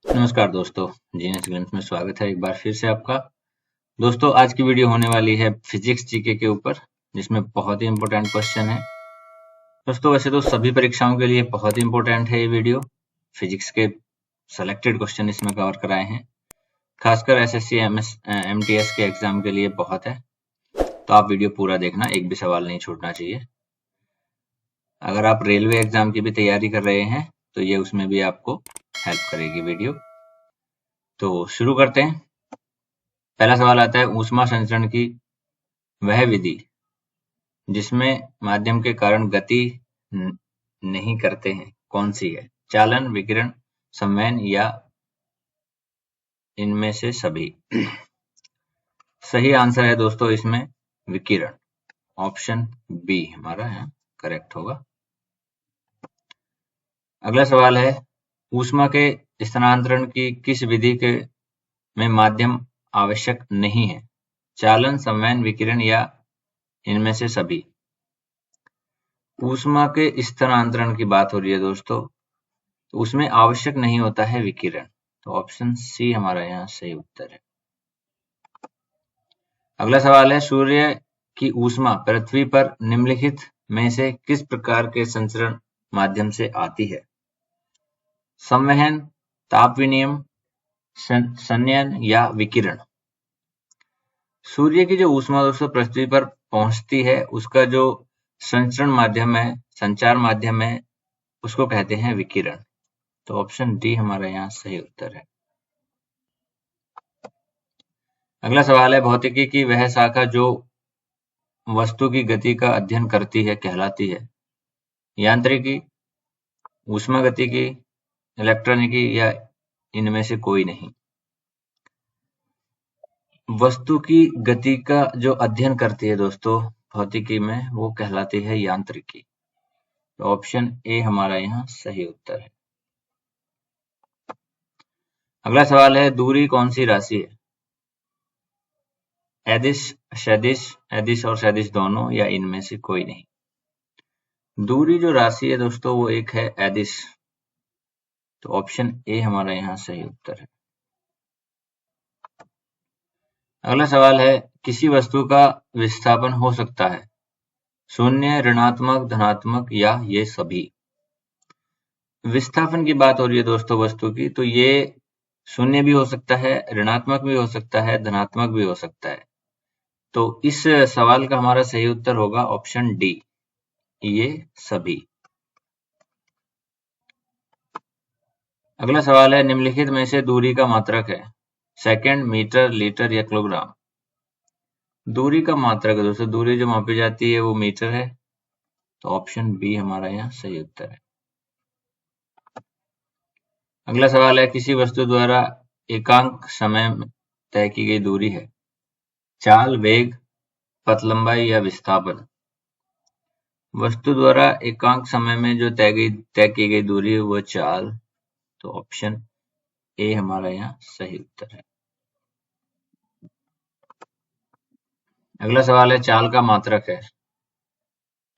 नमस्कार दोस्तों, GS glimpse में स्वागत है एक बार फिर से आपका। दोस्तों, आज की वीडियो होने वाली है फिजिक्स जीके के ऊपर, जिसमें बहुत ही इंपॉर्टेंट क्वेश्चन है। दोस्तों, वैसे तो सभी परीक्षाओं के लिए बहुत ही इंपॉर्टेंट है ये वीडियो। फिजिक्स के सेलेक्टेड क्वेश्चन इसमें कवर कराए हैं, खासकर एसएससी एमटीएस के एग्जाम के लिए बहुत है। तो आप वीडियो पूरा देखना, एक भी सवाल नहीं छूटना चाहिए। अगर आप रेलवे एग्जाम की भी तैयारी कर रहे हैं तो ये उसमें भी आपको हेल्प करेगी वीडियो। तो शुरू करते हैं। पहला सवाल आता है, ऊष्मा संचरण की वह विधि जिसमें माध्यम के कारण गति नहीं करते हैं कौन सी है? चालन, विकिरण, संवहन या इनमें से सभी? सही आंसर है दोस्तों इसमें विकिरण। ऑप्शन बी हमारा यहाँ करेक्ट होगा। अगला सवाल है, ऊष्मा के स्थानांतरण की किस विधि के में माध्यम आवश्यक नहीं है? चालन, संवहन, विकिरण या इनमें से सभी? ऊष्मा के स्थानांतरण की बात हो रही है दोस्तों, तो उसमें आवश्यक नहीं होता है विकिरण। तो ऑप्शन सी हमारा यहाँ सही उत्तर है। अगला सवाल है, सूर्य की ऊष्मा पृथ्वी पर निम्नलिखित में से किस प्रकार के संचरण माध्यम से आती है? संवहन, ताप विनिमय, संयन या विकिरण? सूर्य की जो ऊष्मा दोस्तों पृथ्वी पर पहुंचती है, उसका जो संचरण माध्यम है, संचार माध्यम है, उसको कहते हैं विकिरण। तो ऑप्शन डी हमारा यहाँ सही उत्तर है। अगला सवाल है, भौतिकी की वह शाखा जो वस्तु की गति का अध्ययन करती है कहलाती है? यांत्रिकी, ऊष्मागतिकी, इलेक्ट्रॉनिकी या इनमें से कोई नहीं? वस्तु की गति का जो अध्ययन करती है दोस्तों भौतिकी में, वो कहलाती है यांत्रिकी। तो ऑप्शन ए हमारा यहाँ सही उत्तर है। अगला सवाल है, दूरी कौन सी राशि है? एदिश, सदिश, एदिश और सदिश दोनों या इनमें से कोई नहीं? दूरी जो राशि है दोस्तों वो एक है एदिश। तो ऑप्शन ए हमारा यहाँ सही उत्तर है। अगला सवाल है, किसी वस्तु का विस्थापन हो सकता है शून्य, ऋणात्मक, धनात्मक या ये सभी? विस्थापन की बात हो रही है दोस्तों वस्तु की, तो ये शून्य भी हो सकता है, ऋणात्मक भी हो सकता है, धनात्मक भी हो सकता है। तो इस सवाल का हमारा सही उत्तर होगा ऑप्शन डी, ये सभी। अगला सवाल है, निम्नलिखित में से दूरी का मात्रक है सेकंड, मीटर, लीटर या किलोग्राम? दूरी का मात्रक है दोस्तों, दूरी जो मापी जाती है वो मीटर है। तो ऑप्शन बी हमारा यहाँ सही उत्तर है। अगला सवाल है, किसी वस्तु द्वारा एकांक समय में तय की गई दूरी है चाल, वेग, पथ लंबाई या विस्थापन? वस्तु द्वारा एकांक समय में जो तय की गई दूरी है वो चाल। तो ऑप्शन ए हमारा यहाँ सही उत्तर है। अगला सवाल है, चाल का मात्रक है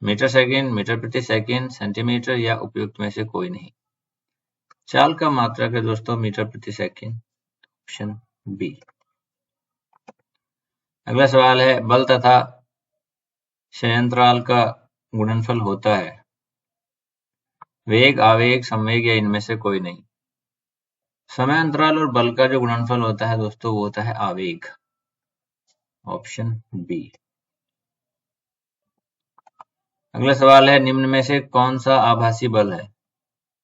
मीटर सेकंड, मीटर प्रति सेकंड, सेंटीमीटर या उपयुक्त में से कोई नहीं? चाल का मात्रक है दोस्तों मीटर प्रति सेकंड। Option B. अगला सवाल है, बल तथा संयंत्राल का गुणनफल होता है वेग, आवेग, संवेग या इनमें से कोई नहीं? समय अंतराल और बल का जो गुणनफल होता है दोस्तों वो होता है आवेग। Option B. अगला सवाल है, निम्न में से कौन सा आभासी बल है?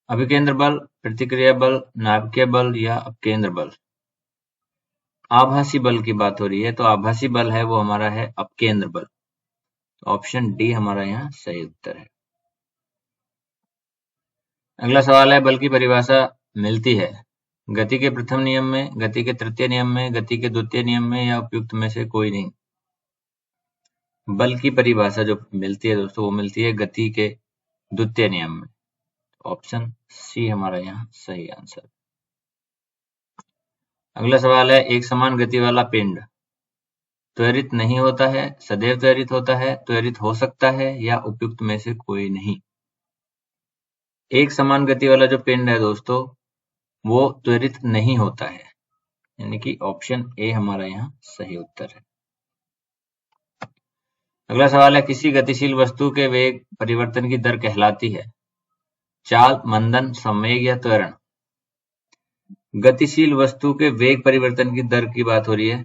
अभिकेंद्र बल, प्रतिक्रिया बल, नाभिकीय बल या अपकेंद्र बल? आभासी बल की बात हो रही है, तो आभासी बल है वो हमारा है अपकेंद्र बल। तो ऑप्शन डी हमारा यहाँ सही उत्तर है। अगला सवाल है, बल की परिभाषा मिलती है गति के प्रथम नियम में, गति के तृतीय नियम में, गति के द्वितीय नियम में या उपयुक्त में से कोई नहीं? बल की परिभाषा जो मिलती है दोस्तों वो मिलती है गति के द्वितीय नियम में। ऑप्शन सी हमारा यहाँ सही आंसर। अगला सवाल है, एक समान गति वाला पिंड त्वरित नहीं होता है, सदैव त्वरित होता है, त्वरित हो सकता है या उपयुक्त में से कोई नहीं? एक समान गति वाला जो पिंड है दोस्तों वो त्वरित नहीं होता है, यानी कि ऑप्शन ए हमारा यहाँ सही उत्तर है। अगला सवाल है, किसी गतिशील वस्तु के वेग परिवर्तन की दर कहलाती है? चाल, मंदन, संवेग या त्वरण? गतिशील वस्तु के वेग परिवर्तन की दर की बात हो रही है,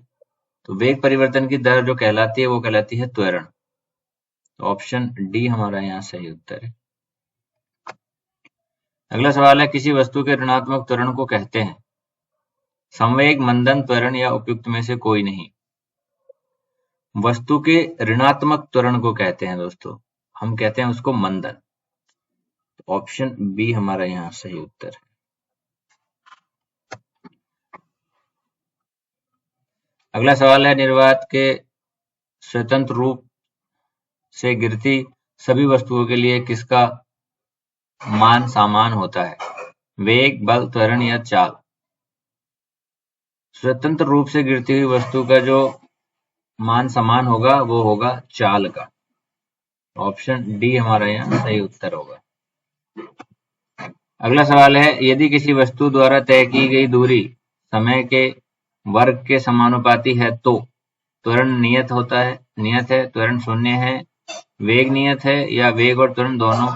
तो वेग परिवर्तन की दर जो कहलाती है वो कहलाती है त्वरण। तो ऑप्शन डी हमारा यहाँ सही उत्तर है। अगला सवाल है, किसी वस्तु के ऋणात्मक त्वरण को कहते हैं? संवेग, मंदन, त्वरण या उपयुक्त में से कोई नहीं? वस्तु के ऋणात्मक त्वरण को कहते हैं दोस्तों, हम कहते हैं उसको मंदन। ऑप्शन बी हमारा यहाँ सही उत्तर है। अगला सवाल है, निर्वात के स्वतंत्र रूप से गिरती सभी वस्तुओं के लिए किसका मान समान होता है? वेग, बल, त्वरण या चाल? स्वतंत्र रूप से गिरती हुई वस्तु का जो मान समान होगा वो होगा चाल का। ऑप्शन डी हमारा यहाँ सही उत्तर होगा। अगला सवाल है, यदि किसी वस्तु द्वारा तय की गई दूरी समय के वर्ग के समानुपाती है तो त्वरण नियत है, त्वरण शून्य है, वेग नियत है या वेग और त्वरण दोनों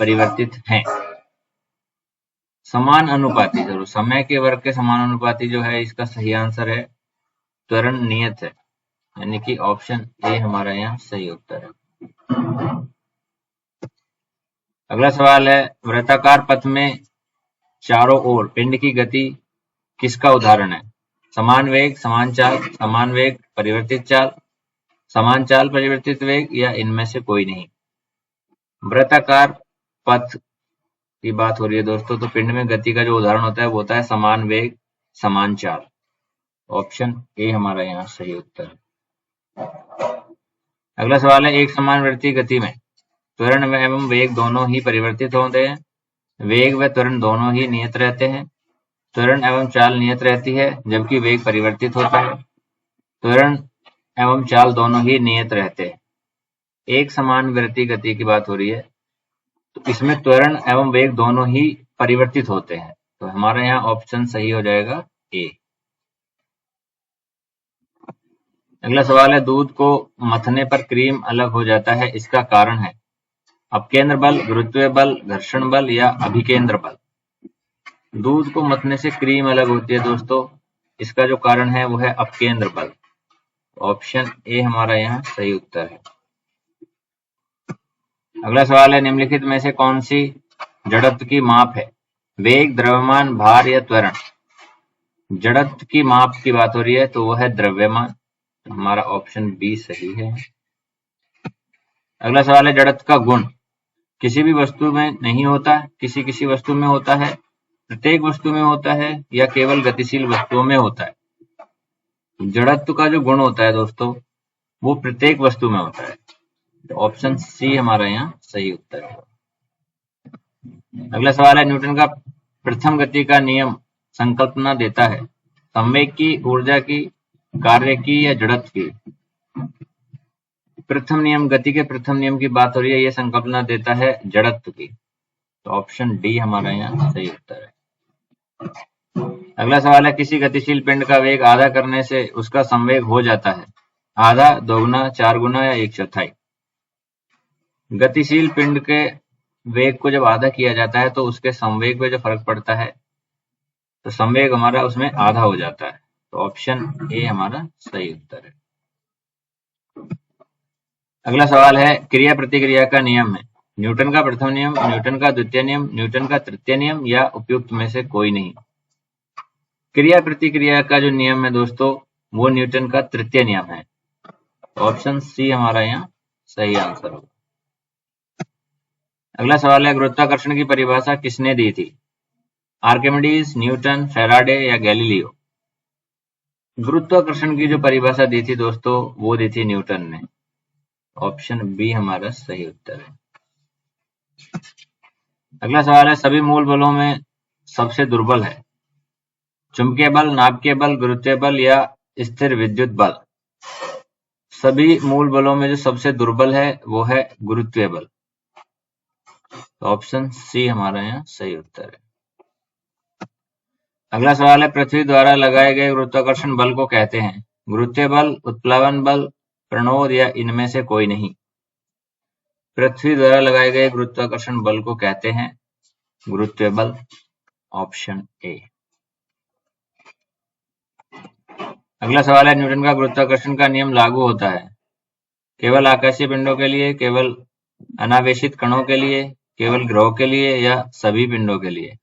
परिवर्तित हैं? समान अनुपाती, जरूर समय के वर्ग के समानुपाती जो है इसका सही आंसर है त्वरण नियत है, यानी कि ऑप्शन ए हमारा यहाँ सही उत्तर है। अगला सवाल है, वृत्ताकार पथ में चारों ओर पिंड की गति किसका उदाहरण है? समान वेग, समान चाल, समान वेग, परिवर्तित चाल, समान चाल, परिवर्तित वेग या इनमें से कोई नहीं? वृत्ताकार पथ की बात हो रही है दोस्तों, तो पिंड में गति का जो उदाहरण होता है वो होता है समान वेग, समान चाल। ऑप्शन ए हमारा यहाँ सही उत्तर है। अगला सवाल है, एक समान वृत्तीय गति में त्वरण एवं वेग दोनों ही परिवर्तित होते हैं, वेग व त्वरण दोनों ही नियत रहते हैं, त्वरण एवं चाल नियत रहती है जबकि वेग परिवर्तित होता है, त्वरण एवं चाल दोनों ही नियत रहते हैं। एक समान वृत्तीय गति की बात हो रही है, तो इसमें त्वरण एवं वेग दोनों ही परिवर्तित होते हैं, तो हमारा यहाँ ऑप्शन सही हो जाएगा ए। अगला सवाल है, दूध को मथने पर क्रीम अलग हो जाता है, इसका कारण है? अपकेंद्र बल, गुरुत्वीय बल, घर्षण बल या अभिकेंद्र बल? दूध को मथने से क्रीम अलग होती है दोस्तों, इसका जो कारण है वो है अपकेंद्र बल। ऑप्शन ए हमारा यहाँ सही उत्तर है। अगला सवाल है, निम्नलिखित में से कौन सी जड़त्व की माप है? वेग, द्रव्यमान, भार या त्वरण? जड़त्व की माप की बात हो रही है तो वो है द्रव्यमान, तो हमारा ऑप्शन बी सही है। अगला सवाल है, जड़त्व का गुण किसी भी वस्तु में नहीं होता, किसी वस्तु में होता है, प्रत्येक वस्तु में होता है या केवल गतिशील वस्तुओं में होता है? जड़त्व का जो गुण होता है दोस्तों वो प्रत्येक वस्तु में होता है, तो ऑप्शन सी हमारा यहाँ सही उत्तर है। अगला सवाल है, न्यूटन का प्रथम गति का नियम संकल्पना देता है? संवेग की, ऊर्जा की, कार्य की या जड़त्व की? प्रथम नियम, गति के प्रथम नियम की बात हो रही है, यह संकल्पना देता है जड़त्व की, तो ऑप्शन डी हमारा यहाँ सही उत्तर है। अगला सवाल है, किसी गतिशील पिंड का वेग आधा करने से उसका संवेग हो जाता है? आधा, दोगुना, 4 गुना या 1/4? गतिशील पिंड के वेग को जब आधा किया जाता है तो उसके संवेग पे जो फर्क पड़ता है, तो संवेग हमारा उसमें आधा हो जाता है, तो ऑप्शन ए हमारा सही उत्तर है। अगला सवाल है, क्रिया प्रतिक्रिया का नियम है? न्यूटन का प्रथम नियम, न्यूटन का द्वितीय नियम, न्यूटन का तृतीय नियम या उपयुक्त में से कोई नहीं? क्रिया प्रतिक्रिया का जो नियम है दोस्तों वो न्यूटन का तृतीय नियम है, ऑप्शन सी हमारा यहाँ सही आंसर होगा। अगला सवाल है, गुरुत्वाकर्षण की परिभाषा किसने दी थी? आर्किमिडीज, न्यूटन, फैराडे या गैलीलियो? गुरुत्वाकर्षण की जो परिभाषा दी थी दोस्तों वो दी थी न्यूटन ने, ऑप्शन बी हमारा सही उत्तर है। अगला सवाल है, सभी मूल बलों में सबसे दुर्बल है? चुंबकीय बल, नाभिकीय बल, गुरुत्वीय बल या स्थिर विद्युत बल? सभी मूल बलों में जो सबसे दुर्बल है वो है गुरुत्वीय बल, तो ऑप्शन सी हमारा यहाँ सही उत्तर है। अगला सवाल है, पृथ्वी द्वारा लगाए गए गुरुत्वाकर्षण बल को कहते हैं गुरुत्वीय बल, उत्प्लावन बल, प्रणोद या इनमें से कोई नहीं। पृथ्वी द्वारा लगाए गए गुरुत्वाकर्षण बल को कहते हैं गुरुत्वीय बल, ऑप्शन ए। अगला सवाल है, न्यूटन का गुरुत्वाकर्षण का नियम लागू होता है केवल आकाशीय पिंडों के लिए, केवल अनावेशित कणों के लिए, केवल ग्रहों के लिए या सभी पिंडों के लिए।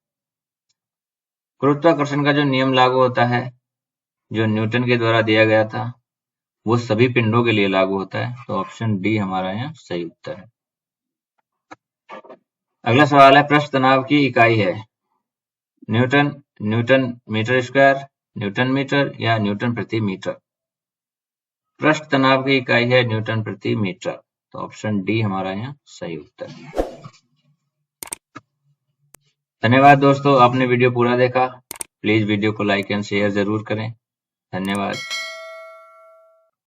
गुरुत्वाकर्षण का जो नियम लागू होता है, जो न्यूटन के द्वारा दिया गया था, वो सभी पिंडों के लिए लागू होता है, तो ऑप्शन डी हमारा यहाँ सही उत्तर है। अगला सवाल है, पृष्ठ तनाव की इकाई है newton, newton metre square, newton metre या न्यूटन प्रति मीटर। पृष्ठ तनाव की इकाई है न्यूटन प्रति मीटर, तो ऑप्शन डी हमारा यहाँ सही उत्तर है। धन्यवाद दोस्तों, आपने वीडियो पूरा देखा। प्लीज वीडियो को लाइक एंड शेयर जरूर करें। धन्यवाद।